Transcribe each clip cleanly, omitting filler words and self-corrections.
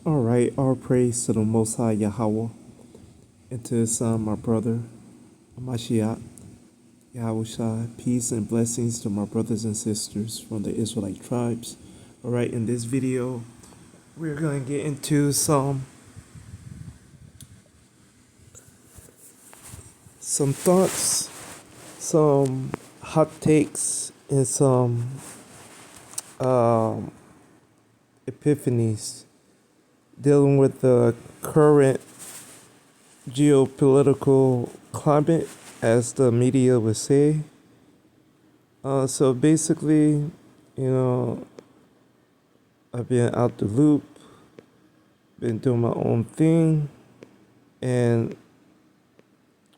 All right, all praise to the Most High Yahweh and to His Son, my brother, Amashiach, Yahushua. Peace and blessings to my brothers and sisters from the Israelite tribes. All right, in this video, we're going to get into some thoughts, some hot takes, and some um, epiphanies dealing with the current geopolitical climate, as the media would say. So basically, I've been out the loop, been doing my own thing, and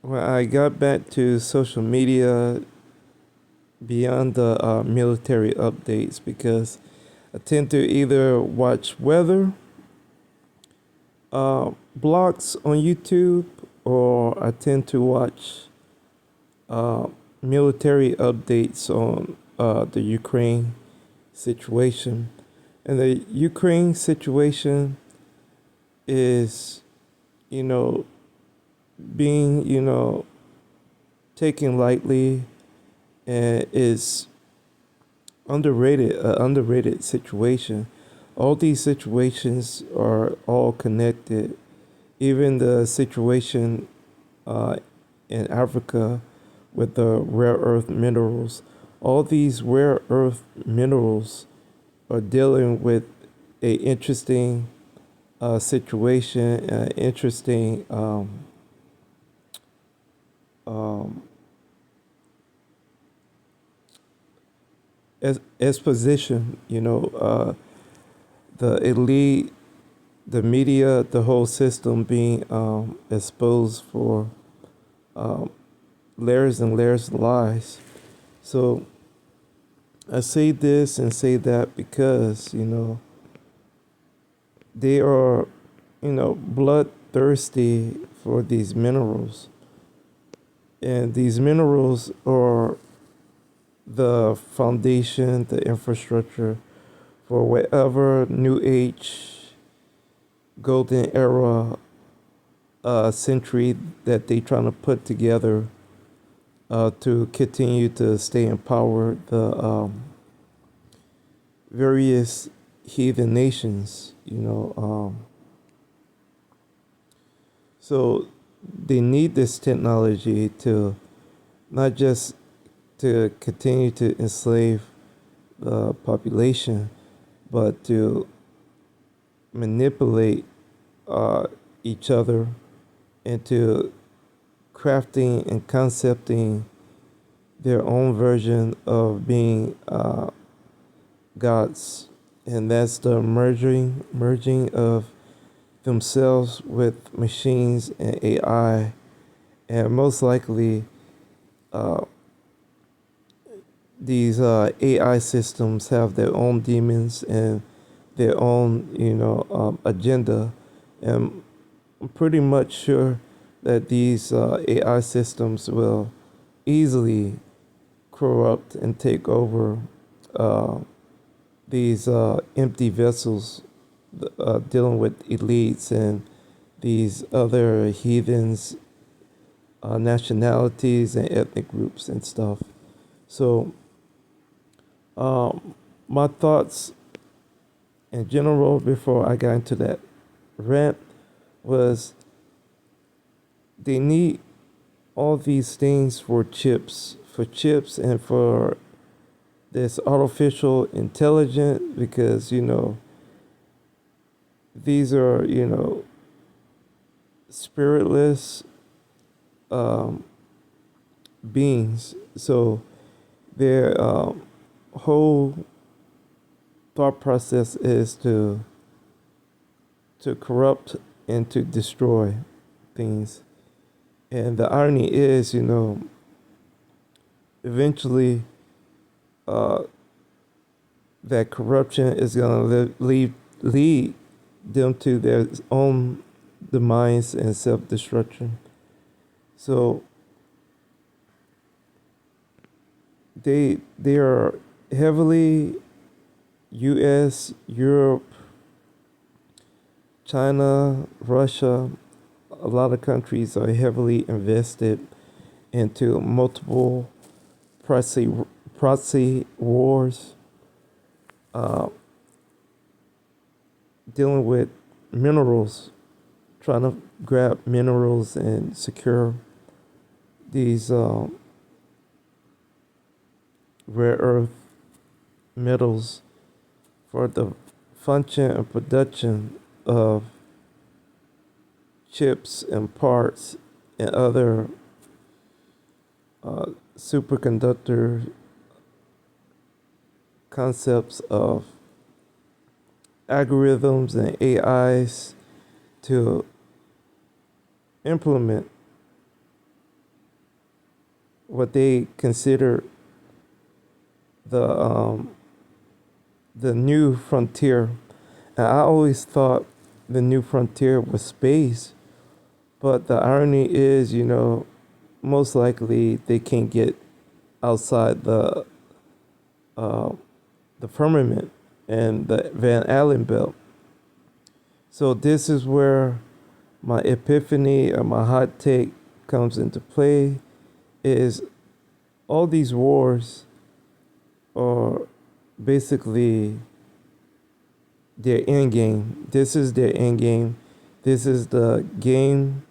when I got back to social media beyond the military updates, because I tend to either watch weather blogs on YouTube, or I tend to watch uh, military updates on the Ukraine situation. And the Ukraine situation is, you know, being, taken lightly, and is underrated situation. All these situations are all connected. Even the situation uh, in Africa with the rare earth minerals. All these rare earth minerals are dealing with a interesting situation, interesting um, exposition. The elite, the media, the whole system being exposed for um, layers and layers of lies. So I say this and say that because, they are, bloodthirsty for these minerals. And these minerals are the foundation, the infrastructure for whatever new age, golden era century that they trying to put together to continue to stay in power. The various heathen nations, so they need this technology to not just to continue to enslave the population, but to manipulate uh, each other into crafting and concepting their own version of being gods. And that's the merging of themselves with machines and AI. And most likely, uh, these AI systems have their own demons and their own, agenda. And I'm pretty much sure that these AI systems will easily corrupt and take over uh, these empty vessels dealing with elites and these other heathens, nationalities and ethnic groups and stuff. So, my thoughts in general before I got into that rant was they need all these things for chips and for this artificial intelligence, because these are spiritless um, beings. So their whole thought process is to corrupt and to destroy things. And the irony is, eventually uh, that corruption is going to lead them to their own demise and self-destruction. So they are heavily U.S., Europe, China, Russia, a lot of countries are heavily invested into multiple proxy proxy wars, uh, dealing with minerals, trying to grab minerals and secure these rare earth metals for the function and production of chips and parts and other superconductor concepts of algorithms and AIs to implement what they consider the the new frontier. And I always thought the new frontier was space, but the irony is, most likely they can't get outside uh, the firmament and the Van Allen belt. So this is where my epiphany or my hot take comes into play is all these wars are basically their end game. This is their end game. This is the game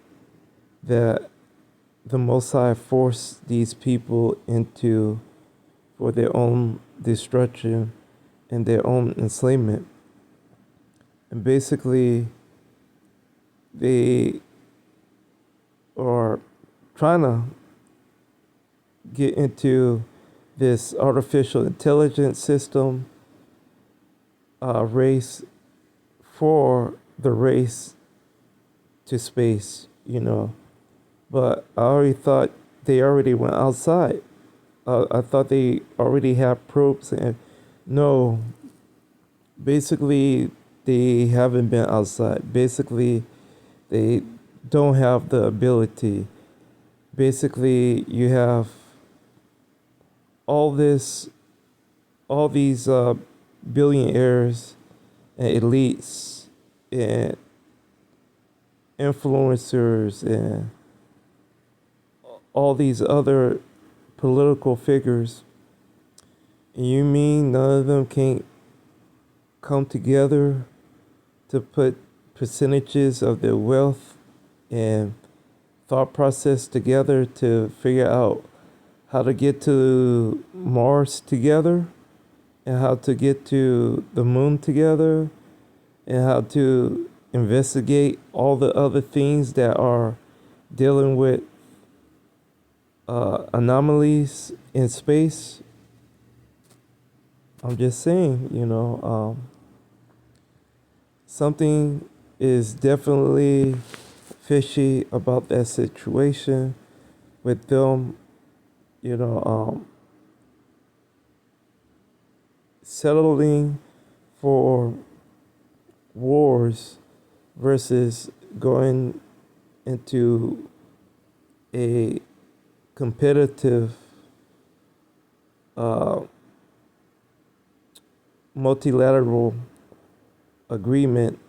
that the Most High forced these people into for their own destruction and their own enslavement. And basically, they are trying to get into this artificial intelligence system race for the race to space. But I already thought they already went outside. I thought they already had probes, and no, basically they haven't been outside. Basically, they don't have the ability. Basically, you have all this, all these billionaires and elites and influencers and all these other political figures. You mean none of them can't come together to put percentages of their wealth and thought process together to figure out how to get to Mars together and how to get to the moon together and how to investigate all the other things that are dealing with anomalies in space? I'm just saying, something is definitely fishy about that situation with them, you know, um, settling for wars versus going into a competitive uh, multilateral agreement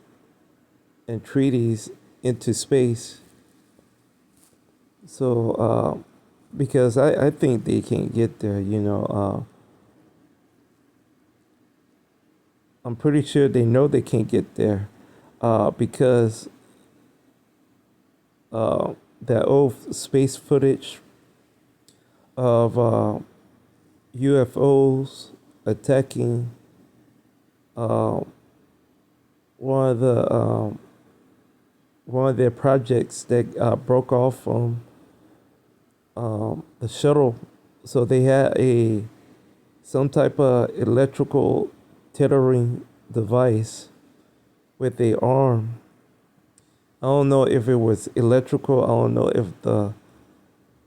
and treaties into space. So, because I think they can't get there, I'm pretty sure they know they can't get there because that old space footage of UFOs attacking uh, one of the one of their projects that broke off from the shuttle. So they had some type of electrical tethering device with a arm. I don't know if it was electrical. I don't know if the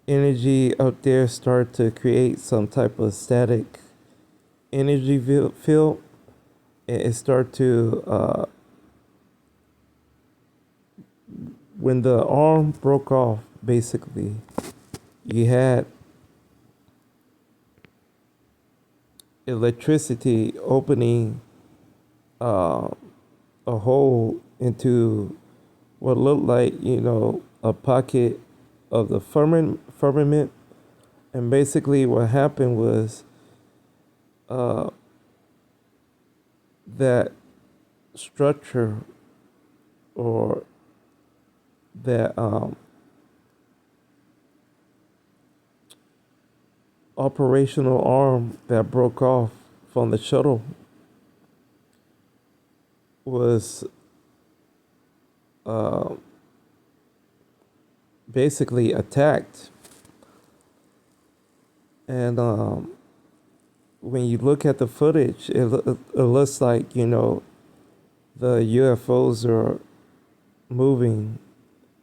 energy out there started to create some type of static energy field, and it started to when the arm broke off. Basically, you had electricity opening a hole into what looked like, a pocket of the firmament. And basically, what happened was uh, that structure or that operational arm that broke off from the shuttle was uh, basically attacked. And when you look at the footage, it looks like, the UFOs are moving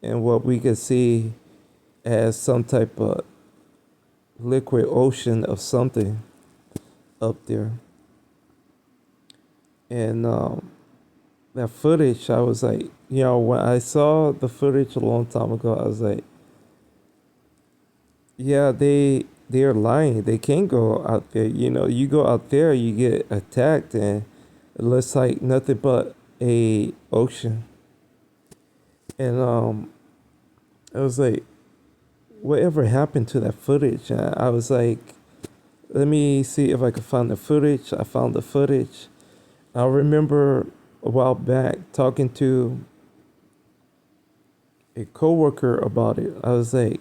in what we could see as some type of liquid ocean of something up there. And that footage, I was like, when I saw the footage a long time ago, I was like, yeah, they're lying. They can't go out there. You go out there, you get attacked, and it looks like nothing but a ocean. And I was like, whatever happened to that footage? And I was like, let me see if I could find the footage. I found the footage. I remember a while back talking to a coworker about it. I was like,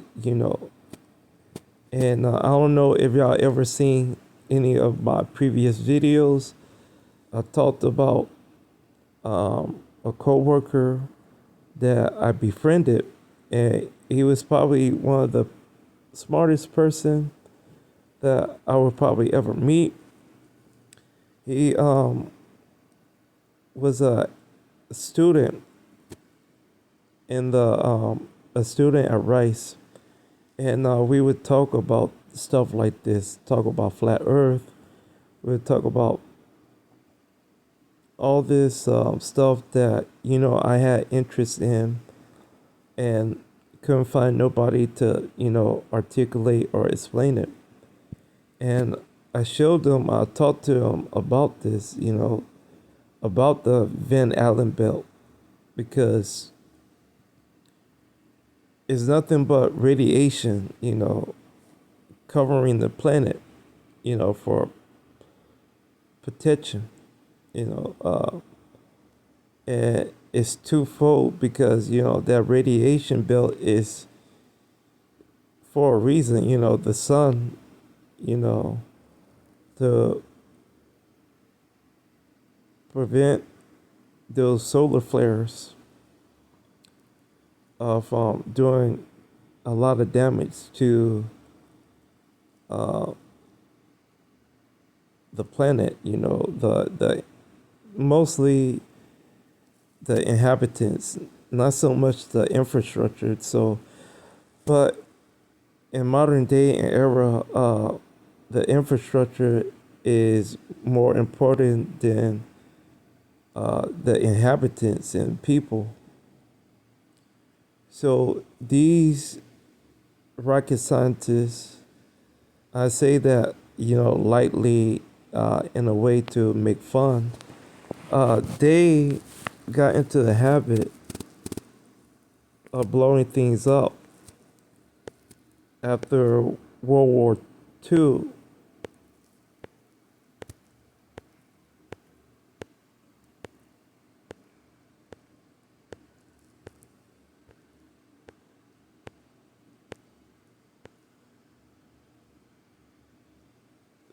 and I don't know if y'all ever seen any of my previous videos. I talked about a coworker that I befriended, and he was probably one of the smartest person that I would probably ever meet. He was a student in the a student at Rice, and we would talk about stuff like this, talk about flat Earth. We would talk about all this stuff that I had interest in, and couldn't find nobody to articulate or explain it. And I showed him, I talked to him about this, about the Van Allen belt, because it's nothing but radiation, covering the planet, for protection, you know, uh, and it's twofold because, that radiation belt is for a reason, the sun, you know, to prevent those solar flares from doing a lot of damage to uh, the planet. The mostly the inhabitants, not so much the infrastructure. So, but in modern day and era, the infrastructure is more important than the inhabitants and people. So these rocket scientists, I say that lightly, in a way to make fun. They got into the habit of blowing things up after World War II.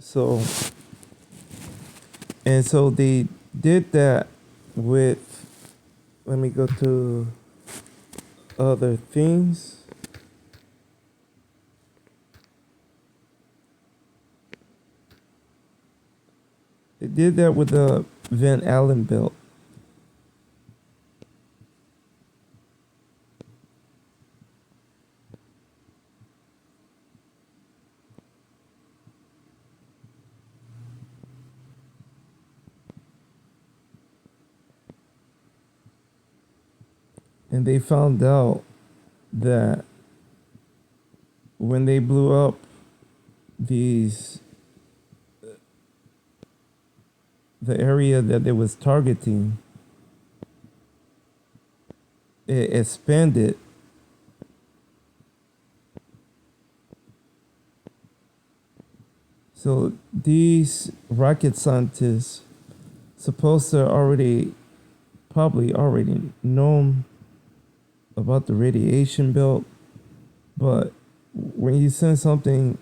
So so they did that with. Let me go to other things. They did that with the Van Allen belt. And they found out that when they blew up these the area that they was targeting, it expanded. So these rocket scientists supposed to already probably already known about the radiation belt, but when you send something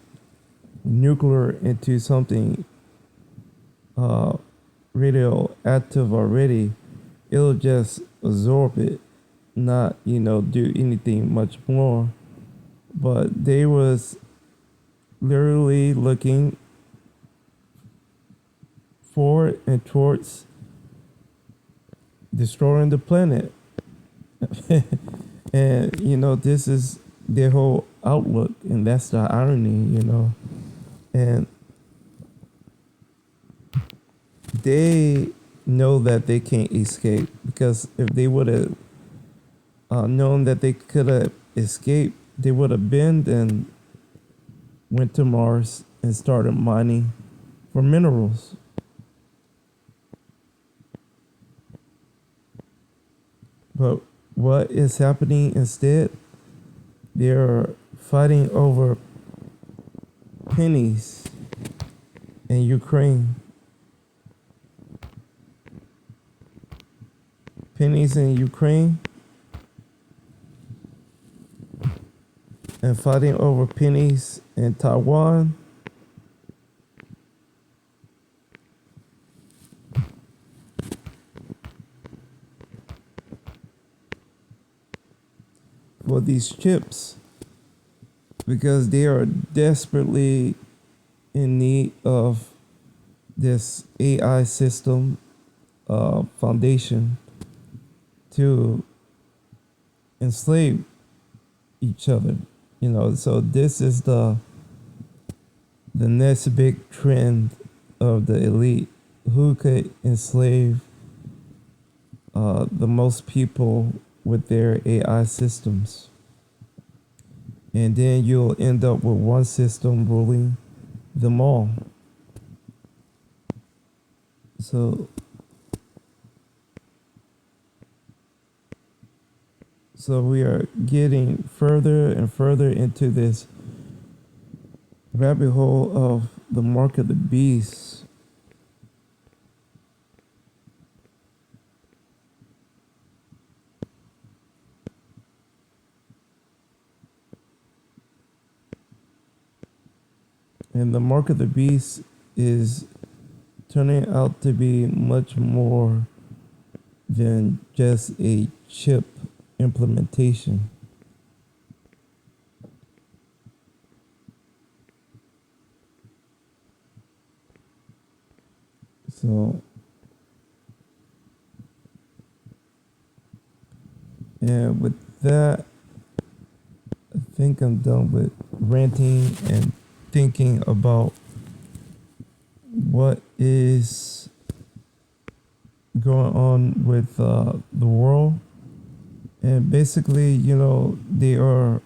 nuclear into something uh, radioactive already, it'll just absorb it, not do anything much more. But they was literally looking forward and towards destroying the planet. And this is their whole outlook, and that's the irony. And they know that they can't escape, because if they would have known that they could have escaped, they would have been and went to Mars and started mining for minerals. But what is happening instead? They're fighting over pennies in Ukraine. Pennies in Ukraine, and fighting over pennies in Taiwan. For these chips, because they are desperately in need of this AI system foundation to enslave each other. So this is the next big trend of the elite, who could enslave the most people with their AI systems. And then you'll end up with one system ruling them all. So we are getting further and further into this rabbit hole of the mark of the beast. And the mark of the beast is turning out to be much more than just a chip implementation. So, and with that, I think I'm done with ranting and thinking about what is going on with the world. And basically, they are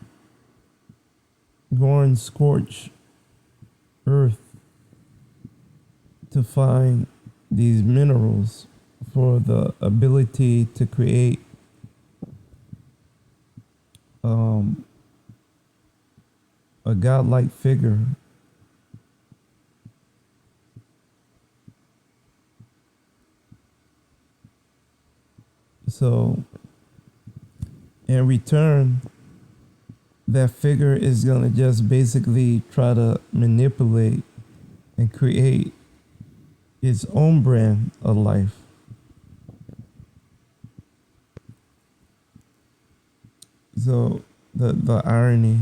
going scorch earth to find these minerals for the ability to create a godlike figure. So, in return, that figure is going to just basically try to manipulate and create its own brand of life. So, the irony.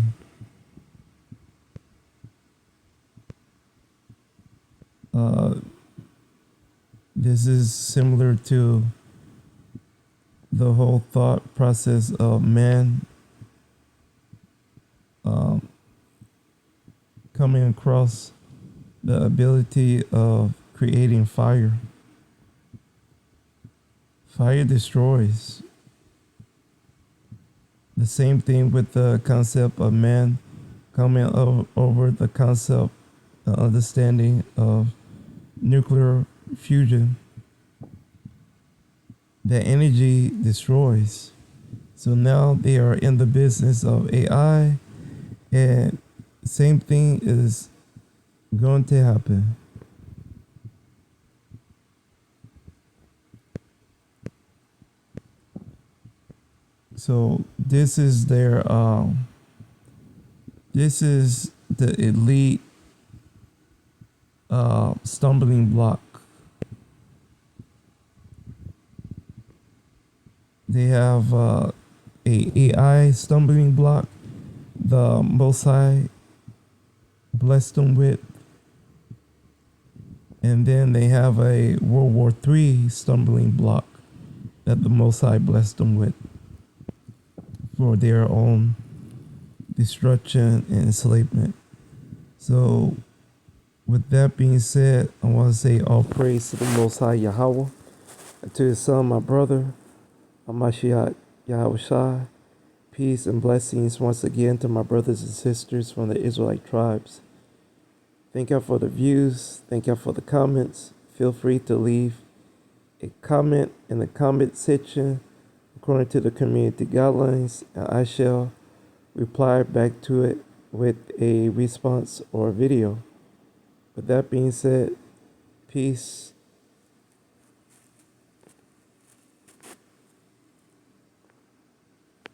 This is similar to the whole thought process of man coming across the ability of creating fire. Fire destroys. The same thing with the concept of man coming over the concept, the understanding of nuclear fusion. The energy destroys. So now they are in the business of AI, and same thing is going to happen. So this is the elite stumbling block. They have a AI stumbling block, the Most High blessed them with, and then they have a World War III stumbling block that the Most High blessed them with for their own destruction and enslavement. So, with that being said, I want to say all praise to the Most High Yahweh, and to His Son, my brother, Amashiach Yahweh Shai. Peace and blessings once again to my brothers and sisters from the Israelite tribes. Thank y'all for the views. Thank y'all for the comments. Feel free to leave a comment in the comment section according to the community guidelines, and I shall reply back to it with a response or a video. With that being said, peace